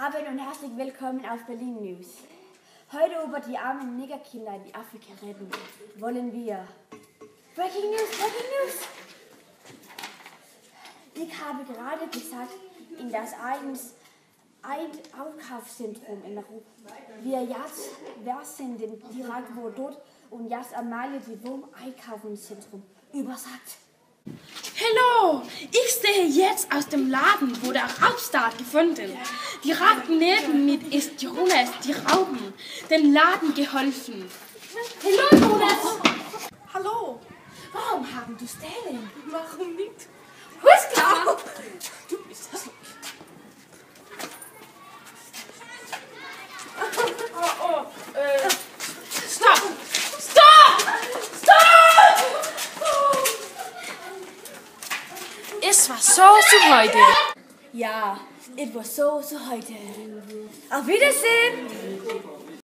Abend und herzlich willkommen auf Berlin News. Heute über die armen Negerkinder, die Afrika retten, wollen wir. Breaking News, Breaking News! Ich habe gerade gesagt, in das Einkaufszentrum in Europa. Wir sind direkt wo dort und jetzt Amalie die Wurm Einkaufszentrum übersagt. Hallo, ich stehe jetzt aus dem Laden, wo der Raubstaat gefunden. Direkt neben mir ist Jonas, die Rauben, den Laden geholfen. Hallo Jonas! Hallo, Warum haben du Stellen? warum nicht? Huska! Du bist hässlich. Stopp! Stopp! Stopp! Es war so heute. Ja, es war so heute. Auf Wiedersehen!